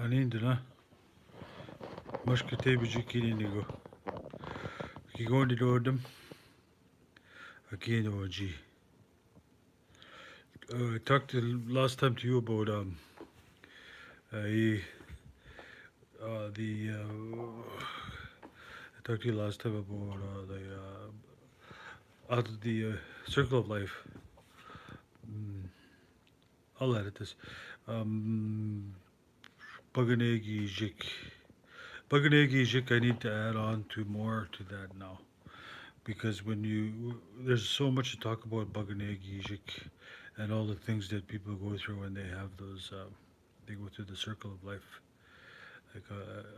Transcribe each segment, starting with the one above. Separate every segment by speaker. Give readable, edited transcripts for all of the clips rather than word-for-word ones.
Speaker 1: Anindina, mushkate bijikinigo. Kigoni dodum, again OG. I talked last time to you about uh, the I talked to you last time about out of the circle of life. Mm, I'll edit this. Um, Baganegi Jik. Baganegi Jik. I need to add on to more to that now because there's so much to talk about Baganegi Jik and all the things that people go through when they have those. They go through the circle of life. Like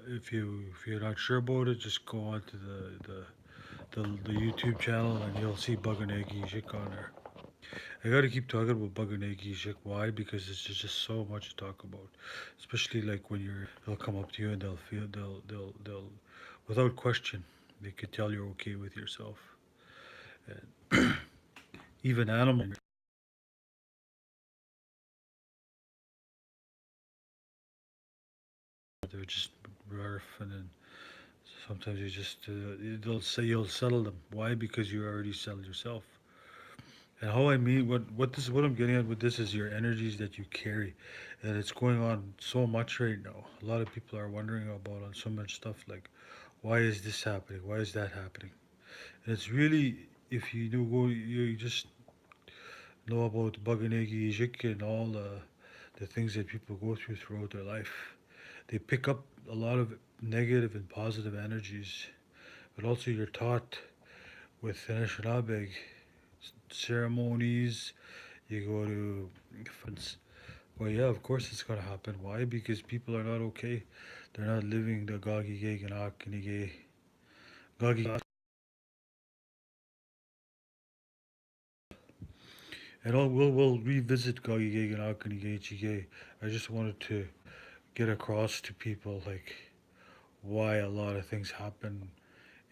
Speaker 1: if you're not sure about it, just go on to the YouTube channel and you'll see Baganegi Jik on there. I gotta keep talking about Baganegi Jik. Why? Because it's just so much to talk about. Especially like when they'll come up to you and they'll without question, they could tell you're okay with yourself. And even animals, they're just rough, and then sometimes they'll say you'll settle them. Why? Because you already settled yourself. And how I mean what I'm getting at with this is your energies that you carry, and it's going on so much right now. A lot of people are wondering about on so much stuff like, why is this happening? Why is that happening? And it's really, if you do go, you just know about Baganegi Ijik and all the things that people go through throughout their life. They pick up a lot of negative and positive energies, but also you're taught with Anishinaabe ceremonies. You go to friends. Well, yeah, of course it's gonna happen. Why? Because people are not okay. They're not living the Gagi Gaganak Nige Gagi. And we'll revisit Gagi Gaganak Nige Chige. I just wanted to get across to people like why a lot of things happen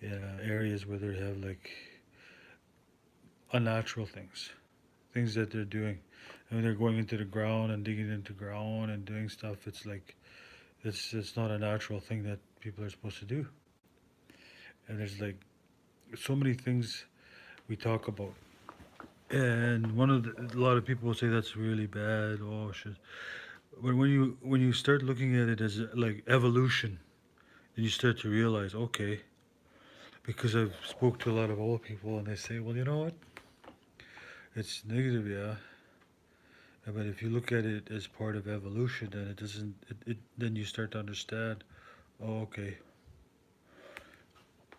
Speaker 1: in areas where they have like unnatural things that they're doing. I mean, they're going into the ground and digging into ground and doing stuff. It's like it's not a natural thing that people are supposed to do. And there's like so many things we talk about. And a lot of people will say that's really bad. Oh shit! When you start looking at it as like evolution, then you start to realize, okay, because I've spoke to a lot of old people and they say, well, you know what? It's negative, yeah. But if you look at it as part of evolution, then it doesn't. Then you start to understand. Oh, okay.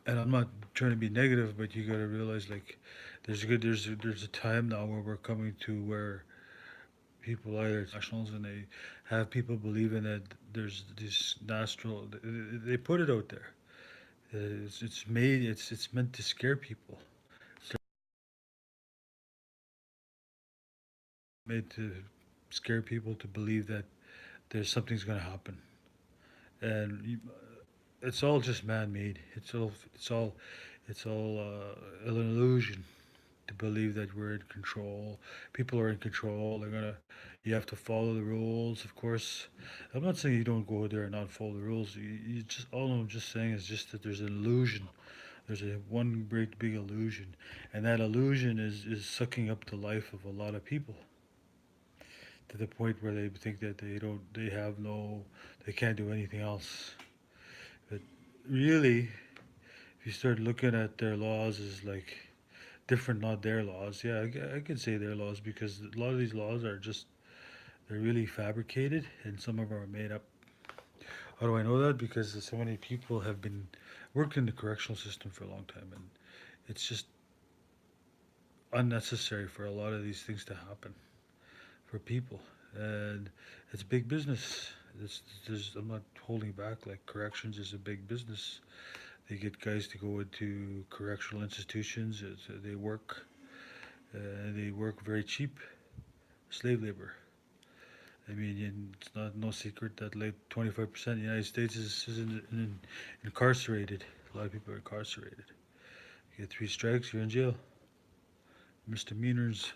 Speaker 1: And I'm not trying to be negative, but you gotta realize like there's a time now where we're coming to where people either nationals and they have people believing that there's this natural. They put it out there. It's made. It's meant to scare people. It's made to scare people to believe that there's something's gonna happen, and it's all just man-made. It's all an illusion to believe that we're in control. People are in control. You have to follow the rules. Of course, I'm not saying you don't go there and not follow the rules. You just, all I'm just saying is just that there's an illusion. There's a one great big illusion, and that illusion is sucking up the life of a lot of people to the point where they think that they can't do anything else. But really, if you start looking at their laws as like different, not their laws. Yeah, I could say their laws because a lot of these laws are just they're really fabricated, and some of them are made up. How do I know that? Because so many people have been worked in the correctional system for a long time, and it's just unnecessary for a lot of these things to happen for people, and it's big business. I'm not holding back. Like corrections is a big business. They get guys to go into correctional institutions. They work very cheap, slave labor. I mean, it's not no secret that like 25% of the United States is incarcerated. A lot of people are incarcerated. You get three strikes, you're in jail. Misdemeanors.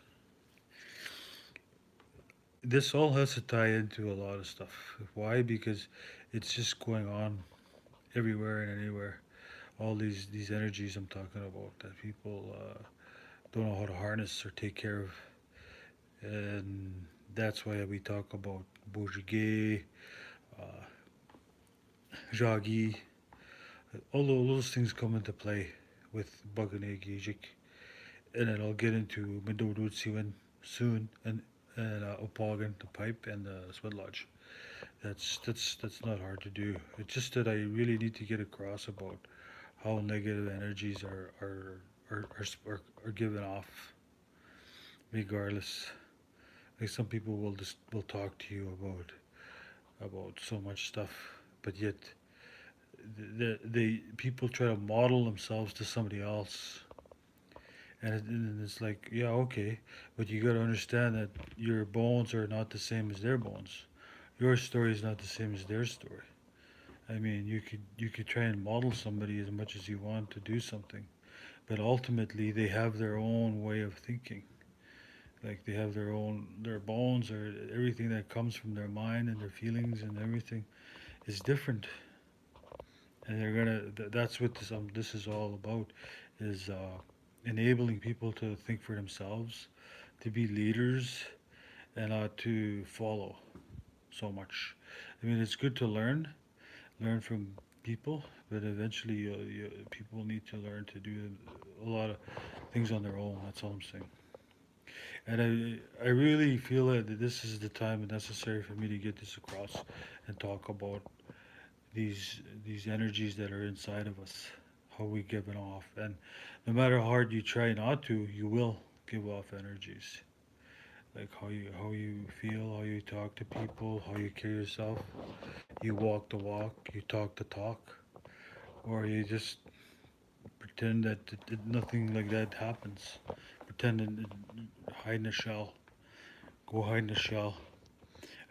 Speaker 1: this all has to tie into a lot of stuff. Why? Because it's just going on everywhere and anywhere. All these energies I'm talking about that people don't know how to harness or take care of, and that's why we talk about Bojige, uh, Jagi, all those things come into play with Baganegijik, and then I'll get into Midodosiiwin soon, and Opagan, the pipe, and the sweat lodge. That's not hard to do. It's just that I really need to get across about how negative energies are given off, regardless. Like some people will talk to you about so much stuff, but yet the people try to model themselves to somebody else, and it's like, yeah, okay, but you got to understand that your bones are not the same as their bones. Your story is not the same as their story. I mean, you could try and model somebody as much as you want to do something, but ultimately they have their own way of thinking. Like they have their bones or everything that comes from their mind and their feelings and everything is different, and they're gonna. That's what this is all about, is enabling people to think for themselves, to be leaders, and not to follow so much. I mean, it's good to learn from people, but eventually people need to learn to do a lot of things on their own. That's all I'm saying. And I really feel that this is the time necessary for me to get this across and talk about these energies that are inside of us, how we give it off, and no matter how hard you try not to, you will give off energies. Like how you feel, how you talk to people, how you carry yourself. You walk the walk, you talk the talk, or you just pretend that nothing like that happens. Pretend and hide in a shell. Go hide in a shell.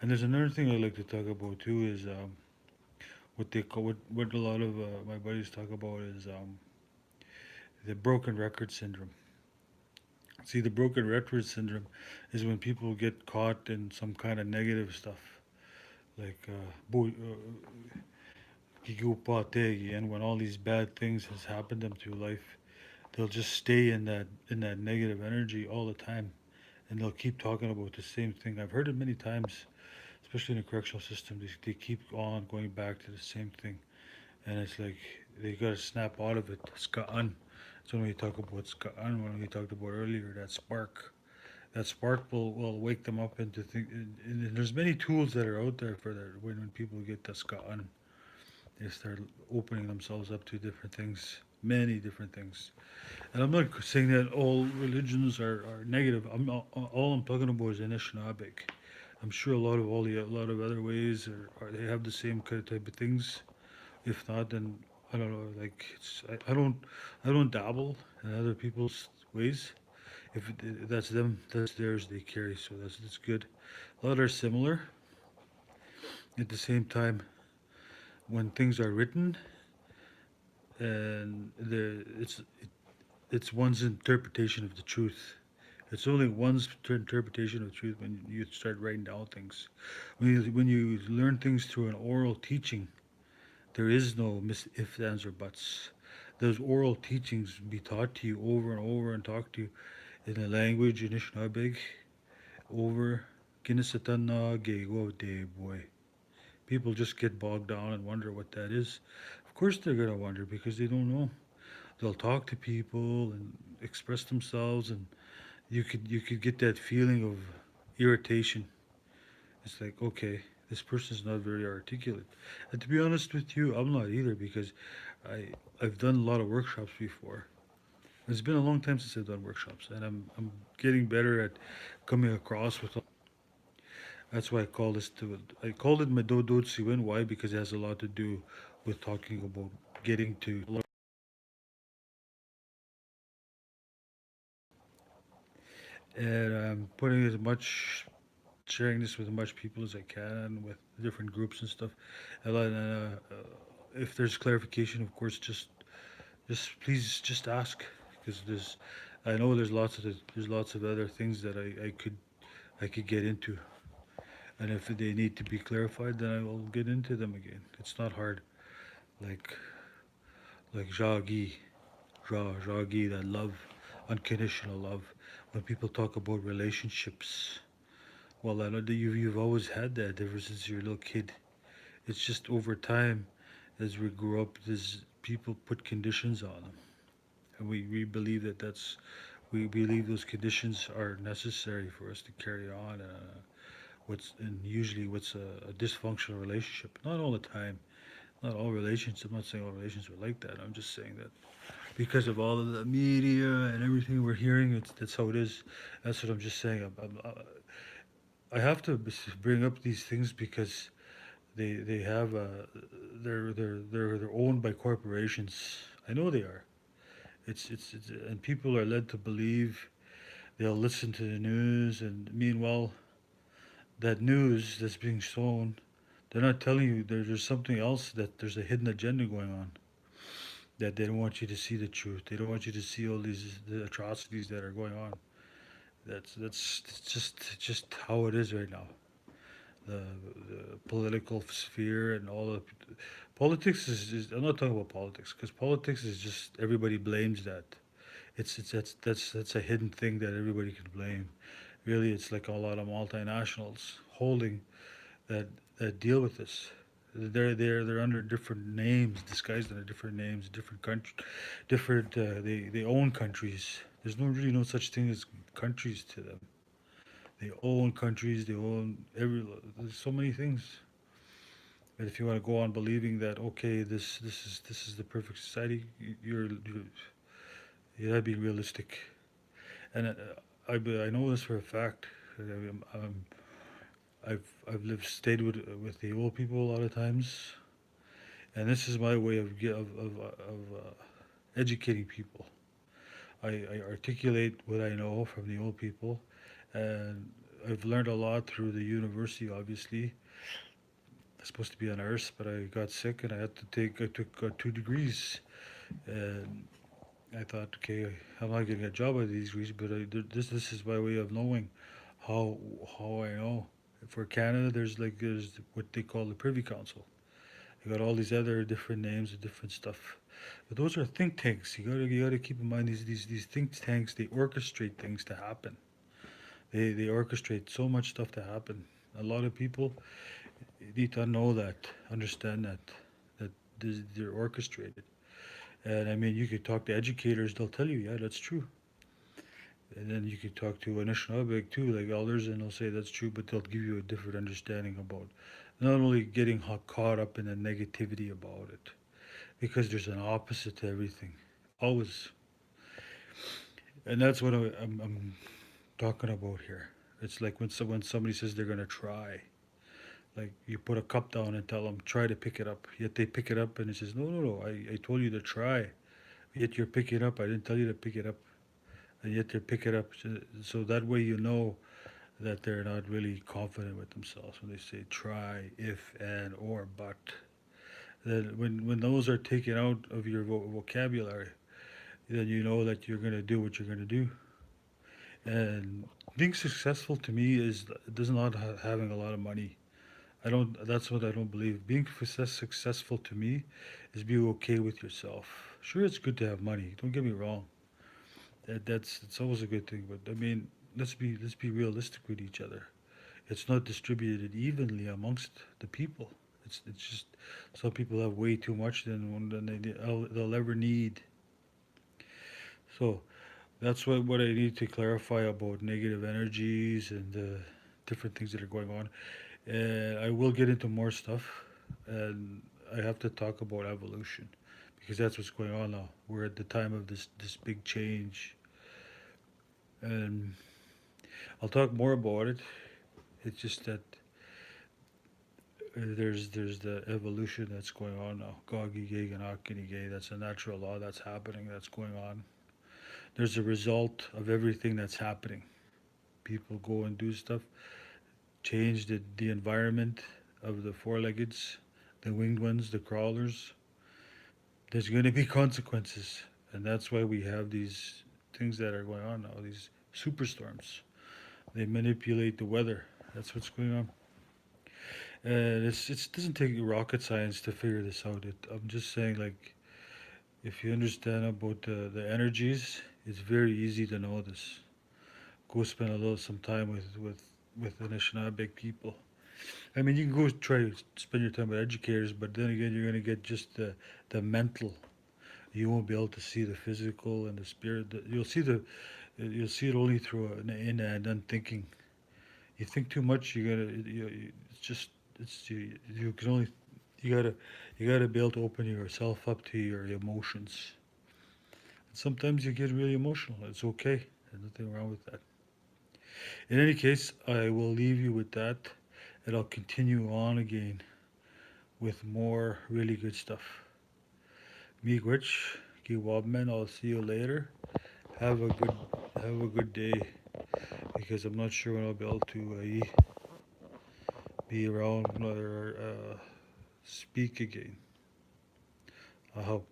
Speaker 1: And there's another thing I like to talk about too is what a lot of my buddies talk about is the broken record syndrome. See, the broken record syndrome is when people get caught in some kind of negative stuff, like and when all these bad things has happened to them through life, they'll just stay in that negative energy all the time, and they'll keep talking about the same thing. I've heard it many times, especially in the correctional system. They keep on going back to the same thing, and it's like they gotta snap out of it. Ska'an. So when we talk about ska'an, when we talked about earlier, that spark will wake them up into think. And there's many tools that are out there for that. When people get the ska'an, they start opening themselves up to different things, many different things. And I'm not saying that all religions are negative. All I'm talking about is Anishinaabe. I'm sure a lot of other ways they have the same kind of type of things. If not, then I don't know. Like I don't dabble in other people's ways. If that's them, that's theirs. They carry, so that's good. A lot are similar. At the same time, when things are written, and it's one's interpretation of the truth. It's only one's interpretation of truth when you start writing down things. When you learn things through an oral teaching, there is no ifs, ands, or buts. Those oral teachings be taught to you over and over and talk to you in a language in Anishinaabe over Kinisatana Gego de boy. People just get bogged down and wonder what that is. Of course they're gonna wonder because they don't know. They'll talk to people and express themselves, and you could get that feeling of irritation. It's like, okay, this person's not very articulate. And to be honest with you, I'm not either because I I've done a lot of workshops before. It's been a long time since I've done workshops, and I'm getting better at coming across with. That's why I called it Midodosiiwin. Why? Because it has a lot to do with talking about getting to, and I'm putting as much sharing this with as much people as I can with different groups and stuff. If there's clarification, of course, just please just ask because I know there's lots of other things that I could get into. and if they need to be clarified, then I will get into them again. It's not hard. Like like Jagi, Jagi, that love, unconditional love. When people talk about relationships, well, I know that you've always had that ever since you're a little kid. It's just over time, as we grow up, there's people put conditions on them, and we believe that we believe those conditions are necessary for us to carry on. What's a dysfunctional relationship? Not all the time, not all relationships. I'm not saying all relationships are like that. I'm just saying that because of all of the media and everything we're hearing, that's how it is. That's what I'm just saying. I have to bring up these things because they have they're owned by corporations. I know they are. It's and people are led to believe they'll listen to the news, and meanwhile that news that's being shown, they're not telling you there's something else, that there's a hidden agenda going on, that they don't want you to see the truth. They don't want you to see all these the atrocities that are going on. That's just how it is right now. The political sphere and all of politics is I'm not talking about politics, because politics is just everybody blames that. It's that's a hidden thing that everybody can blame. Really, it's like a lot of multinationals holding that that deal with this. They're under different names, disguised under different names, different country, different. They own countries. There's no really no such thing as countries to them. They own countries. They own every. There's so many things. But if you want to go on believing that okay, this is the perfect society, you gotta be realistic. And I know this for a fact. I've lived stayed with the old people a lot of times, and this is my way of educating people. I articulate what I know from the old people, and I've learned a lot through the university. Obviously, I'm supposed to be a nurse, but I got sick and I took 2 degrees, and I thought, okay, I'm not getting a job out of these degrees, but this is my way of knowing how how I know. For Canada, there's what they call the Privy Council. You got all these other different names and different stuff, but those are think tanks. You gotta keep in mind these think tanks. They orchestrate things to happen. They orchestrate so much stuff to happen. A lot of people need to know that, understand that they're orchestrated. And I mean, you could talk to educators; they'll tell you, yeah, that's true. And then you could talk to Anishinaabe too, like elders, and they'll say that's true, but they'll give you a different understanding about not only getting caught up in the negativity about it, because there's an opposite to everything, always, and that's what I'm talking about here. It's like when somebody says they're gonna try, like you put a cup down and tell them try to pick it up, yet they pick it up and it says no, I told you to try, yet you're picking it up. I didn't tell you to pick it up, and yet they pick it up. So that way you know that they're not really confident with themselves when they say try, if, and, or, but. Then when those are taken out of your vocabulary, then you know that you're going to do what you're going to do. And being successful to me does not having a lot of money. I don't. That's what I don't believe. Being successful to me is being okay with yourself. Sure, it's good to have money. Don't get me wrong. That's it's always a good thing. But I mean, let's be realistic with each other. It's not distributed evenly amongst the people. It's just some people have way too much than they'll ever need. So that's what I need to clarify about negative energies and different things that are going on. And I will get into more stuff, and I have to talk about evolution because that's what's going on now. We're at the time of this big change, and I'll talk more about it. It's just that there's the evolution that's going on now. Gogi Gay and Gay. That's a natural law that's happening. That's going on. There's a result of everything that's happening. People go and do stuff, change the environment of the four-leggeds, the winged ones, the crawlers. There's going to be consequences, and that's why we have these things that are going on now. These superstorms. They manipulate the weather. That's what's going on. It doesn't take rocket science to figure this out. I'm just saying, like, if you understand about the energies, it's very easy to know this. Go spend a little some time with Anishinaabe people. I mean, you can go try to spend your time with educators, but then again, you're going to get just the mental. You won't be able to see the physical and the spirit. You'll see it only through an in and unthinking. You think too much, it's just you can only you gotta you gotta be able to open yourself up to your emotions. And sometimes you get really emotional. It's okay. There's nothing wrong with that. In any case, I will leave you with that, and I'll continue on again with more really good stuff. Miigwech, Giwabman, I'll see you later. Have a good have a good day because I'm not sure when I'll be able to be around or speak again. I hope.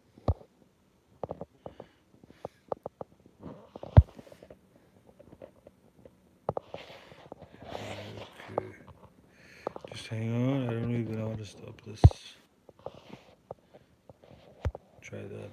Speaker 1: Okay. Just hang on. I don't even know how to stop this. Try that.